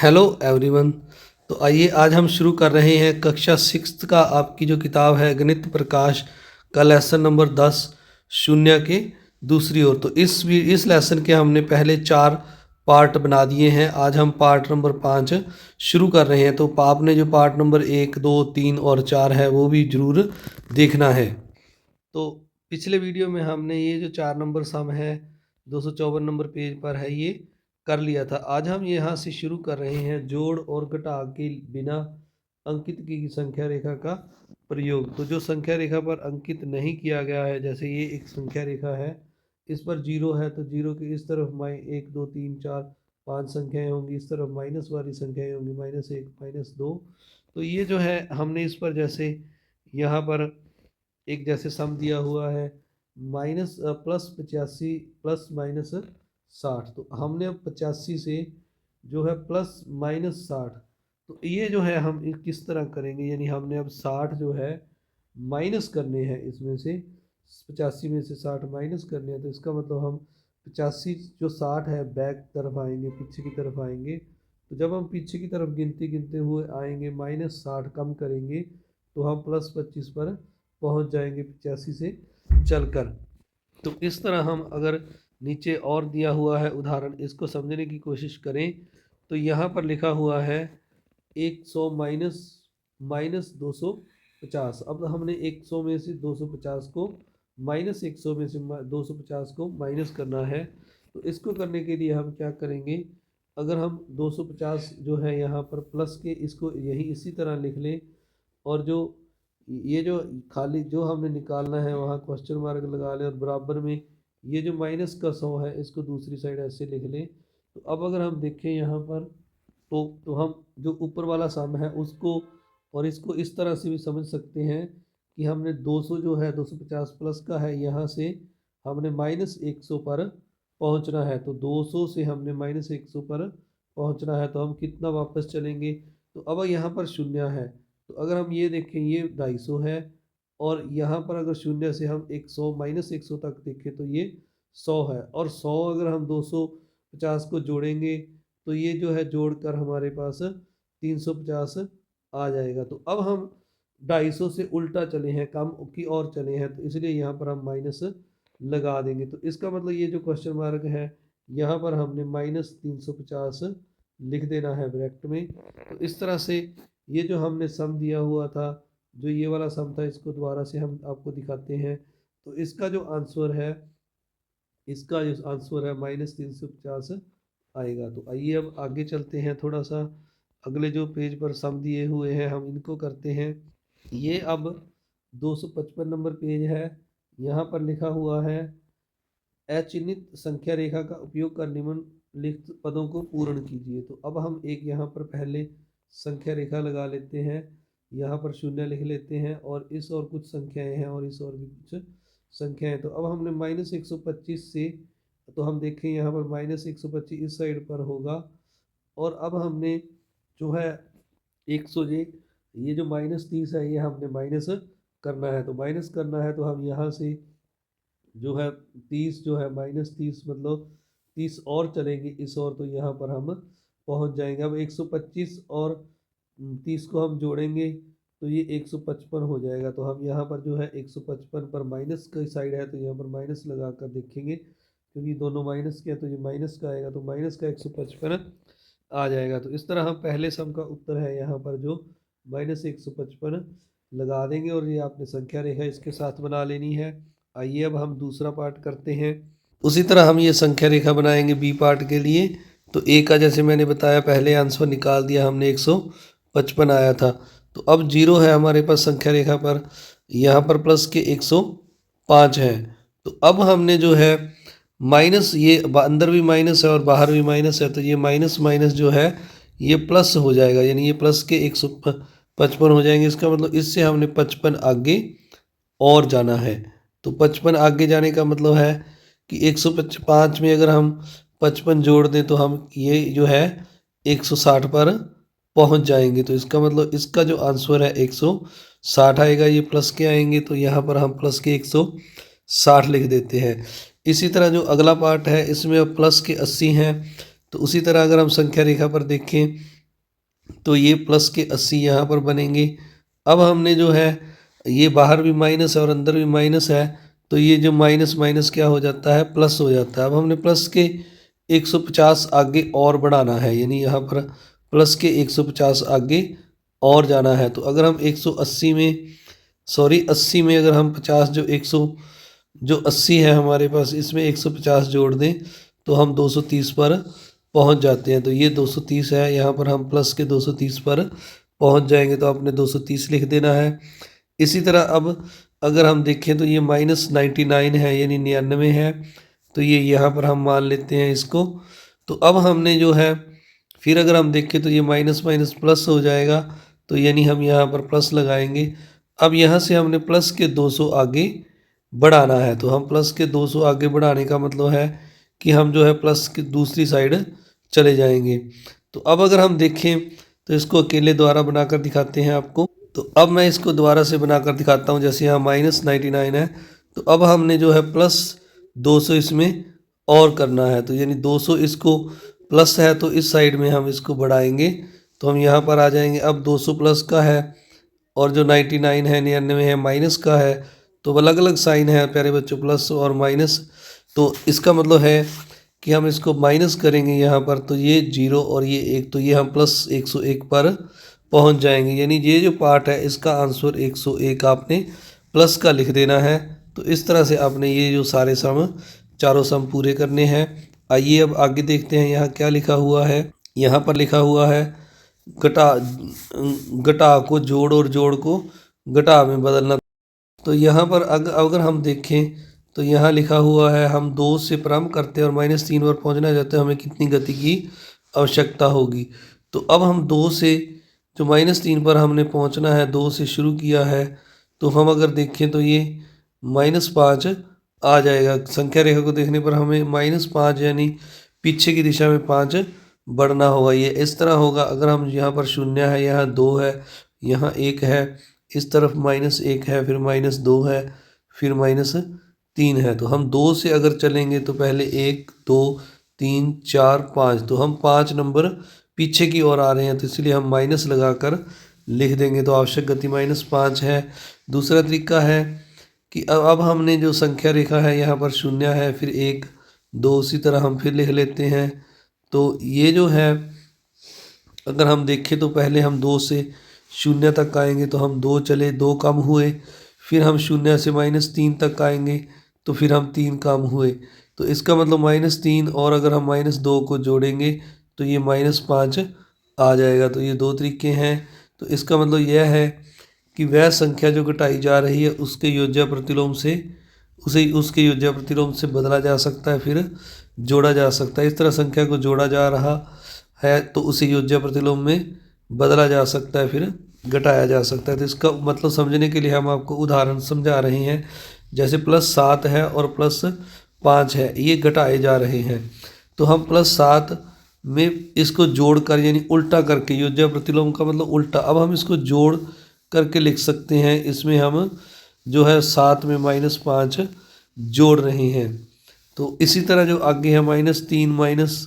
Hello everyone. तो आइए आज हम शुरू कर रहे हैं कक्षा 6 का आपकी जो किताब है गणित प्रकाश का लेसन नंबर 10 शून्य के दूसरी ओर। तो इस लेसन के हमने पहले 4 पार्ट बना दिए हैं। आज हम पार्ट नंबर 5 शुरू कर रहे हैं। तो आपने जो पार्ट नंबर 1, 2, 3 और 4 है वो भी ज़रूर देखना है। तो पिछले वीडियो में हमने ये जो 4 नंबर सम है 254 नंबर पेज पर है ये कर लिया था। आज हम यहाँ से शुरू कर रहे हैं जोड़ और घटाव के बिना अंकित की संख्या रेखा का प्रयोग। तो जो संख्या रेखा पर अंकित नहीं किया गया है, जैसे ये एक संख्या रेखा है, इस पर जीरो है तो जीरो के इस तरफ 1, 2, 3, 4, 5 संख्याएं होंगी, इस तरफ माइनस वाली संख्याएं होंगी, -1, -2। तो ये जो है हमने इस पर जैसे यहाँ पर एक जैसे सम दिया हुआ है +85 ±60। तो हमने अब 85 से जो है +/60, तो ये जो है हम किस तरह करेंगे, यानी हमने अब 60 जो है माइनस करने हैं, इसमें से 85 में से 60 माइनस करने हैं। तो इसका मतलब हम 85 जो 60 है बैक तरफ आएंगे, पीछे की तरफ आएंगे। तो जब हम पीछे की तरफ गिनते गिनते हुए आएंगे -60 कम करेंगे तो हम +25 पर पहुंच जाएंगे 85 से चलकर। तो इस तरह हम अगर नीचे और दिया हुआ है उदाहरण, इसको समझने की कोशिश करें तो यहाँ पर लिखा हुआ है 100 माइनस 250। अब हमने 100 में से 250 को -100 में से 250 को माइनस करना है। तो इसको करने के लिए हम क्या करेंगे, अगर हम 250 जो है यहाँ पर प्लस के इसको यही इसी तरह लिख लें, और जो ये जो खाली जो हमने निकालना है वहाँ क्वेश्चन मार्क लगा लें, और बराबर में ये जो माइनस का 100 है इसको दूसरी साइड ऐसे लिख लें। तो अब अगर हम देखें यहाँ पर तो हम जो ऊपर वाला सम है उसको और इसको इस तरह से भी समझ सकते हैं कि हमने 200 जो है 250 प्लस का है, यहाँ से हमने -100 पर पहुँचना है। तो 200 से हमने -100 पर पहुँचना है, तो हम कितना वापस चलेंगे। तो अब यहाँ पर शून्य है, तो अगर हम ये देखें ये 250 है, और यहाँ पर अगर शून्य से हम 100 -100 तक देखें तो ये 100 है, और 100 अगर हम 250 को जोड़ेंगे तो ये जो है जोड़कर हमारे पास 350 आ जाएगा। तो अब हम 250 से उल्टा चले हैं, कम की और चले हैं, तो इसलिए यहाँ पर हम माइनस लगा देंगे। तो इसका मतलब ये जो क्वेश्चन मार्क है यहाँ पर हमने -350 लिख देना है ब्रैकेट में। तो इस तरह से ये जो हमने सम दिया हुआ था, जो ये वाला सम था, इसको दोबारा से हम आपको दिखाते हैं। तो इसका जो आंसर है -350 आएगा। तो आइए अब आगे चलते हैं, थोड़ा सा अगले जो पेज पर सम दिए हुए हैं हम इनको करते हैं। ये अब 255 नंबर पेज है। यहाँ पर लिखा हुआ है अचिन्हित संख्या रेखा का उपयोग कर निम्नलिखित पदों को पूर्ण कीजिए। तो अब हम एक यहाँ पर पहले संख्या रेखा लगा लेते हैं, यहाँ पर शून्य लिख लेते हैं, और इस और कुछ संख्याएं हैं और इस और भी कुछ संख्याएं। तो अब हमने -125 से, तो हम देखें यहाँ पर -125 इस साइड पर होगा, और अब हमने जो है 100 ये जो -30 है ये हमने माइनस करना है। तो माइनस करना है तो हम यहाँ से जो है 30 जो है -30 मतलब 30 और चलेंगे इस और, तो यहाँ पर हम पहुँच जाएंगे। अब 125 और 30 को हम जोड़ेंगे तो ये 155 हो जाएगा। तो हम यहाँ पर जो है 155 पर माइनस की साइड है तो यहाँ पर माइनस लगा कर देखेंगे, क्योंकि दोनों माइनस के हैं तो ये माइनस का आएगा, तो माइनस का 155 आ जाएगा। तो इस तरह हम पहले सम का उत्तर है यहाँ पर जो -155 लगा देंगे, और ये आपने संख्या रेखा इसके साथ बना लेनी है। आइए अब हम दूसरा पार्ट करते हैं। उसी तरह हम ये संख्या रेखा बनाएंगे बी पार्ट के लिए। तो ए का जैसे मैंने बताया पहले आंसर निकाल दिया हमने, 155 आया था। तो अब 0 है हमारे पास संख्या रेखा पर, यहाँ पर प्लस के 105 है। तो अब हमने जो है माइनस, ये अंदर भी माइनस है और बाहर भी माइनस है, तो ये माइनस माइनस जो है ये प्लस हो जाएगा, यानी ये प्लस के 155 हो जाएंगे। इसका मतलब इससे हमने 55 आगे और जाना है। तो 55 आगे जाने का मतलब है कि 155 में अगर हम 55 जोड़ दें तो हम ये जो है 160 पर पहुंच जाएंगे। तो इसका मतलब इसका जो आंसर है 160 आएगा, ये प्लस के आएंगे तो यहाँ पर हम प्लस के 160 लिख देते हैं। इसी तरह जो अगला पार्ट है इसमें अब प्लस के 80 हैं, तो उसी तरह अगर हम संख्या रेखा पर देखें तो ये प्लस के 80 यहाँ पर बनेंगे। अब हमने जो है ये बाहर भी माइनस है और अंदर भी माइनस है, तो ये जो माइनस माइनस क्या हो जाता है, प्लस हो जाता है। अब हमने प्लस के 150 आगे और बढ़ाना है, यानी यहाँ पर प्लस के 150 आगे और जाना है। तो अगर हम 180 में सॉरी 80 में अगर हम 50 जो 80 है हमारे पास, इसमें 150 जोड़ दें तो हम 230 पर पहुंच जाते हैं। तो ये 230 है, यहाँ पर हम प्लस के 230 पर पहुंच जाएंगे, तो आपने 230 लिख देना है। इसी तरह अब अगर हम देखें तो ये -99 है, यानी 99 है, तो ये यहाँ पर हम मान लेते हैं इसको। तो अब हमने जो है फिर अगर हम देखें तो ये माइनस माइनस प्लस हो जाएगा, तो यानी हम यहाँ पर प्लस लगाएंगे। अब यहाँ से हमने प्लस के 200 आगे बढ़ाना है, तो हम प्लस के 200 आगे बढ़ाने का मतलब है कि हम जो है प्लस की दूसरी साइड चले जाएंगे। तो अब अगर हम देखें तो इसको अकेले द्वारा बनाकर दिखाते हैं आपको। तो अब मैं इसको दोबारा से बनाकर दिखाता हूँ। जैसे यहाँ -99 है, तो अब हमने जो है प्लस 200 इसमें और करना है, तो यानी 200 इसको प्लस है तो इस साइड में हम इसको बढ़ाएंगे, तो हम यहाँ पर आ जाएंगे। अब 200 प्लस का है और जो 99 है 99 है माइनस का है, तो अलग अलग साइन है प्यारे बच्चों, प्लस और माइनस। तो इसका मतलब है कि हम इसको माइनस करेंगे यहाँ पर, तो ये 0 और ये 1, तो ये हम प्लस 101 पर पहुँच जाएंगे। यानी ये जो पार्ट है इसका आंसर 101 आपने प्लस का लिख देना है। तो इस तरह से आपने ये जो सारे सम चारों सम पूरे करने हैं। आइए अब आगे देखते हैं यहाँ क्या लिखा हुआ है। यहाँ पर लिखा हुआ है घटा घटा को जोड़ और जोड़ को घटा में बदलना। तो यहाँ पर अगर हम देखें तो यहाँ लिखा हुआ है हम 2 से प्रारंभ करते हैं और -3 पर पहुँचना चाहते हैं, हमें कितनी गति की आवश्यकता होगी। तो अब हम 2 से जो -3 पर हमने पहुँचना है, 2 से शुरू किया है, तो हम अगर देखें तो ये -5 आ जाएगा। संख्या रेखा को देखने पर हमें -5 यानी पीछे की दिशा में 5 बढ़ना होगा। ये इस तरह होगा, अगर हम यहाँ पर 0 है, यहाँ 2 है, यहाँ 1 है, इस तरफ -1 है, फिर -2 है, फिर -3 है। तो हम 2 से अगर चलेंगे तो पहले 1 2 3 4 5, तो हम 5 नंबर पीछे की ओर आ रहे हैं, तो इसलिए हम माइनस लगाकर लिख देंगे। तो आवश्यक गति -5 है। दूसरा तरीका है कि अब हमने जो संख्या रेखा है यहाँ पर 0 है, फिर 1 2, उसी तरह हम फिर लिख लेते हैं। तो ये जो है अगर हम देखें तो पहले हम 2 से 0 तक आएंगे, तो हम 2 चले, 2 कम हुए, फिर हम 0 से -3 तक आएंगे, तो फिर हम 3 कम हुए। तो इसका मतलब -3 और अगर हम -2 को जोड़ेंगे तो ये -5 आ जाएगा। तो ये 2 तरीके हैं। तो इसका मतलब यह है कि वह संख्या जो घटाई जा रही है उसके योज्य प्रतिलोम से उसके योज्य प्रतिलोम से बदला जा सकता है, फिर जोड़ा जा सकता है। इस तरह संख्या को जोड़ा जा रहा है तो उसे योज्य प्रतिलोम में बदला जा सकता है, फिर घटाया जा सकता है। तो इसका मतलब समझने के लिए हम आपको उदाहरण समझा रहे हैं। जैसे +7 है और +5 है, ये घटाए जा रहे हैं, तो हम +7 में इसको जोड़कर यानी उल्टा करके, योज्य प्रतिलोम का मतलब उल्टा, अब हम इसको जोड़ करके लिख सकते हैं। इसमें हम जो है 7 में -5 जोड़ रहे हैं। तो इसी तरह जो आगे है -3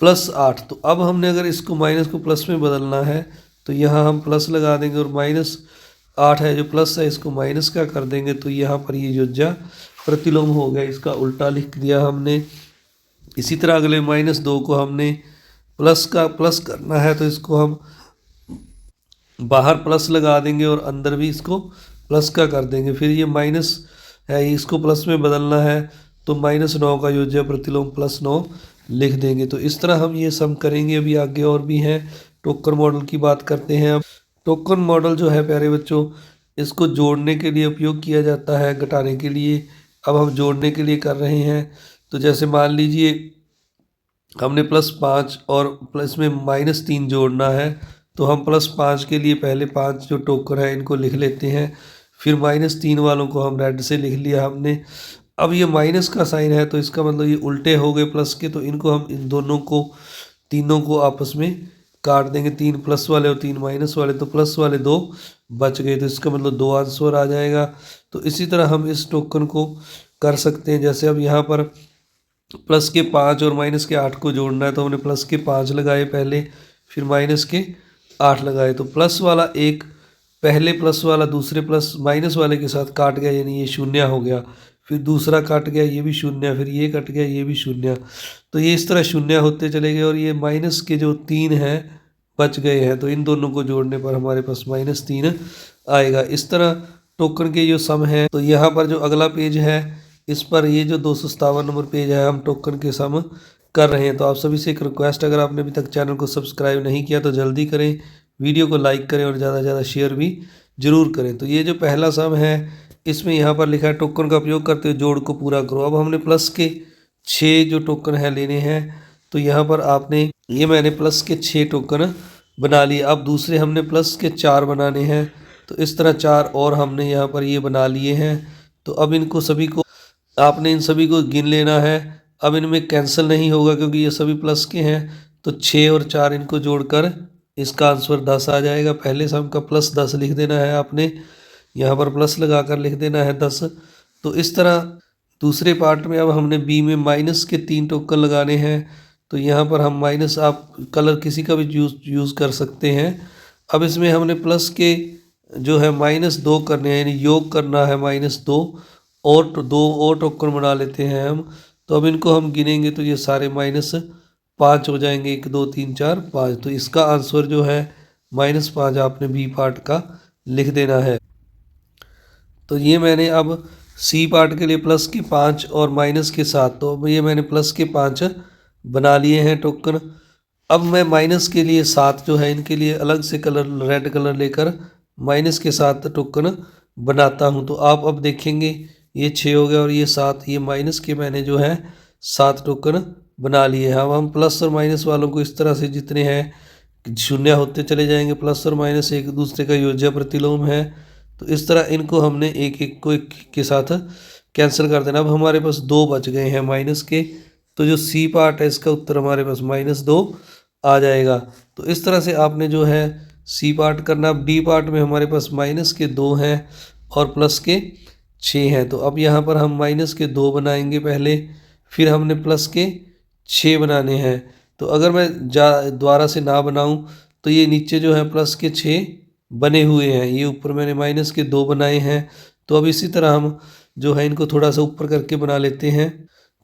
+8, तो अब हमने अगर इसको माइनस को प्लस में बदलना है तो यहाँ हम प्लस लगा देंगे, और -8 है जो प्लस है इसको माइनस का कर देंगे, तो यहाँ पर ये योज्य प्रतिलोम हो गया, इसका उल्टा लिख दिया हमने। इसी तरह अगले -2 को हमने प्लस करना है, तो इसको हम बाहर प्लस लगा देंगे और अंदर भी इसको प्लस का कर देंगे। फिर ये माइनस है, इसको प्लस में बदलना है, तो -9 का योज्य प्रतिलोम +9 लिख देंगे। तो इस तरह हम ये सम करेंगे। अभी आगे और भी हैं। टोकर मॉडल की बात करते हैं अब। टोकर मॉडल जो है प्यारे बच्चों, इसको जोड़ने के लिए उपयोग किया जाता है, घटाने के लिए। अब हम जोड़ने के लिए कर रहे हैं। तो जैसे मान लीजिए हमने +5 और प्लस में -3 जोड़ना है, तो हम +5 के लिए पहले 5 जो टोकर है इनको लिख लेते हैं, फिर -3 वालों को हम रेड से लिख लिया हमने। अब ये माइनस का साइन है, तो इसका मतलब ये उल्टे हो गए प्लस के, तो इनको हम इन तीनों को आपस में काट देंगे, 3 प्लस वाले और 3 माइनस वाले, तो प्लस वाले 2 बच गए, तो इसका मतलब 2 आंसर आ जाएगा। तो इसी तरह हम इस टोकन को कर सकते हैं। जैसे अब यहाँ पर प्लस के 5 और माइनस के 8 को जोड़ना है, तो हमने प्लस के 5 लगाए पहले, फिर माइनस के 8 लगाए। तो प्लस वाला एक पहले प्लस वाला दूसरे प्लस माइनस वाले के साथ काट गया, यानी ये शून्य हो गया। फिर दूसरा कट गया, ये भी शून्य, फिर ये कट गया, ये भी शून्य। तो ये इस तरह शून्य होते चले गए और ये माइनस के जो 3 हैं बच गए हैं, तो इन दोनों को जोड़ने पर हमारे पास -3 आएगा। इस तरह टोकन के जो सम है, तो यहाँ पर जो अगला पेज है इस पर ये जो 257 नंबर पेज है, हम टोकन के सम कर रहे हैं। तो आप सभी से एक रिक्वेस्ट, अगर आपने अभी तक चैनल को सब्सक्राइब नहीं किया तो जल्दी करें, वीडियो को लाइक करें और ज़्यादा से ज़्यादा शेयर भी जरूर करें। तो ये जो पहला सम है इसमें यहाँ पर लिखा है टोकन का उपयोग करते हुए जोड़ को पूरा करो। अब हमने प्लस के 6 जो टोकन है लेने हैं, तो यहाँ पर आपने ये मैंने प्लस के 6 टोकन बना लिए। अब दूसरे हमने प्लस के 4 बनाने हैं, तो इस तरह 4 और हमने यहाँ पर ये बना लिए हैं। तो अब इनको सभी को आपने इन सभी को गिन लेना है। अब इनमें कैंसिल नहीं होगा क्योंकि ये सभी प्लस के हैं। तो 6 और 4 इनको जोड़कर इसका आंसर 10 आ जाएगा। पहले सम का +10 लिख देना है आपने, यहाँ पर प्लस लगा कर लिख देना है 10। तो इस तरह दूसरे पार्ट में अब हमने बी में माइनस के 3 टोकन लगाने हैं। तो यहाँ पर हम माइनस, आप कलर किसी का भी यूज़ कर सकते हैं। अब इसमें हमने प्लस के जो है -2 करने हैं, यानी योग करना है -2 और 2 और टोकन बना लेते हैं हम। तो अब इनको हम गिनेंगे तो ये सारे -5 हो जाएंगे, 1 2 3 4 5। तो इसका आंसर जो है -5 आपने बी पार्ट का लिख देना है। तो ये मैंने अब सी पार्ट के लिए प्लस के 5 और माइनस के 7, तो अब ये मैंने प्लस के 5 बना लिए हैं टोकन। अब मैं माइनस के लिए 7 जो है इनके लिए अलग से कलर रेड कलर लेकर माइनस के 7 टोकन बनाता हूँ। तो आप अब देखेंगे ये 6 हो गया और ये 7, ये माइनस के मैंने जो है 7 टोकन बना लिए हैं। अब हम प्लस और माइनस वालों को इस तरह से जितने हैं शून्य होते चले जाएंगे। प्लस और माइनस एक दूसरे का योज्य प्रतिलोम है, तो इस तरह इनको हमने एक एक को एक के साथ कैंसिल कर देना। अब हमारे पास 2 बच गए हैं माइनस के, तो जो सी पार्ट है इसका उत्तर हमारे पास -2 आ जाएगा। तो इस तरह से आपने जो है सी पार्ट करना। अब डी पार्ट में हमारे पास माइनस के 2 हैं और प्लस के 6 हैं। तो अब यहाँ पर हम माइनस के 2 बनाएंगे पहले, फिर हमने प्लस के 6 बनाने हैं। तो अगर मैं दोबारा से ना बनाऊँ तो ये नीचे जो है प्लस के 6 बने हुए हैं, ये ऊपर मैंने माइनस के 2 बनाए हैं। तो अब इसी तरह हम जो है इनको थोड़ा सा ऊपर करके बना लेते हैं।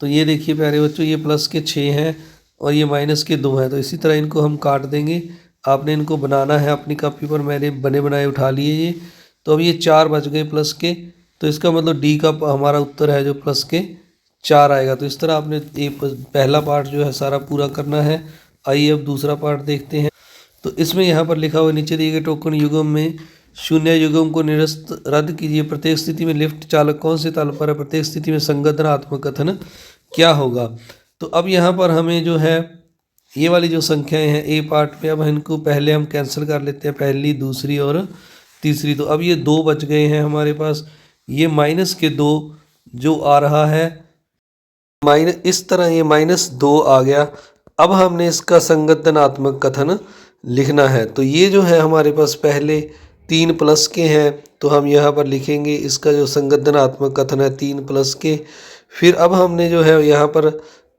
तो ये देखिए प्यारे बच्चों, ये प्लस के 6 हैं और ये माइनस के 2 हैं। तो इसी तरह इनको हम काट देंगे। आपने इनको बनाना है अपनी कॉपी पर, मैंने बने बनाए उठा लिए ये। तो अब ये 4 बच गए प्लस के, तो इसका मतलब डी का हमारा उत्तर है जो प्लस के 4 आएगा। तो इस तरह आपने ये पहला पार्ट जो है सारा पूरा करना है। आइए अब दूसरा पार्ट देखते हैं। तो इसमें यहाँ पर लिखा हुआ नीचे दिए गए टोकन युग्म में शून्य युग्म को निरस्त रद्द कीजिए। प्रत्येक स्थिति में लिफ्ट चालक कौन से तल पर है? प्रत्येक स्थिति में संगठनात्मक कथन क्या होगा? तो अब यहाँ पर हमें जो है ये वाली जो संख्याएं हैं ए पार्ट में, अब इनको पहले हम कैंसिल कर लेते हैं, पहली दूसरी और तीसरी। तो अब ये 2 बच गए हैं हमारे पास। ये माइनस के 2 जो आ रहा है इस तरह ये -2 आ गया। अब हमने इसका संगठनात्मक कथन लिखना है। तो ये जो है हमारे पास पहले 3 प्लस के हैं, तो हम यहाँ पर लिखेंगे इसका जो संगठनात्मक कथन है 3 प्लस के। फिर अब हमने जो है यहाँ पर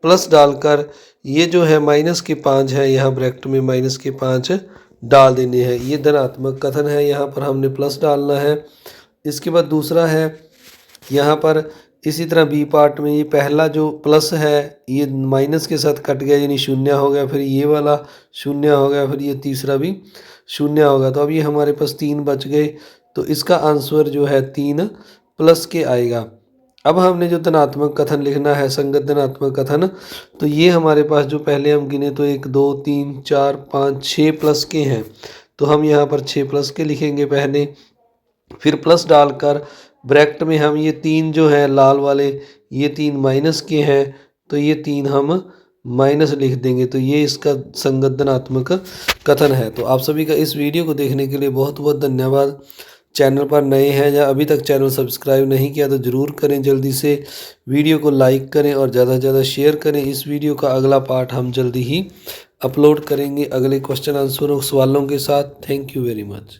प्लस डालकर ये जो है -5 है, यहाँ ब्रैकेट में -5 डाल देने हैं। ये धनात्मक कथन है, यहाँ पर हमने प्लस डालना है। इसके बाद दूसरा है यहाँ पर इसी तरह बी पार्ट में ये पहला जो प्लस है ये माइनस के साथ कट गया, यानी शून्य हो गया। फिर ये वाला शून्य हो गया, फिर ये तीसरा भी शून्य होगा। तो अब ये हमारे पास 3 बच गए, तो इसका आंसर जो है 3 प्लस के आएगा। अब हमने जो धनात्मक कथन लिखना है, संगत धनात्मक कथन, तो ये हमारे पास जो पहले हम गिने तो 1 2 3 4 5 6 प्लस के हैं। तो हम यहाँ पर 6 प्लस के लिखेंगे पहले, फिर प्लस डालकर ब्रैकेट में हम ये 3 जो है लाल वाले, ये 3 माइनस के हैं, तो ये 3 हम माइनस लिख देंगे। तो ये इसका संगत धनात्मक कथन है। तो आप सभी का इस वीडियो को देखने के लिए बहुत बहुत धन्यवाद। चैनल पर नए हैं या अभी तक चैनल सब्सक्राइब नहीं किया तो ज़रूर करें, जल्दी से वीडियो को लाइक करें और ज़्यादा से ज़्यादा शेयर करें। इस वीडियो का अगला पार्ट हम जल्दी ही अपलोड करेंगे अगले क्वेश्चन आंसरों सवालों के साथ। Thank you very much.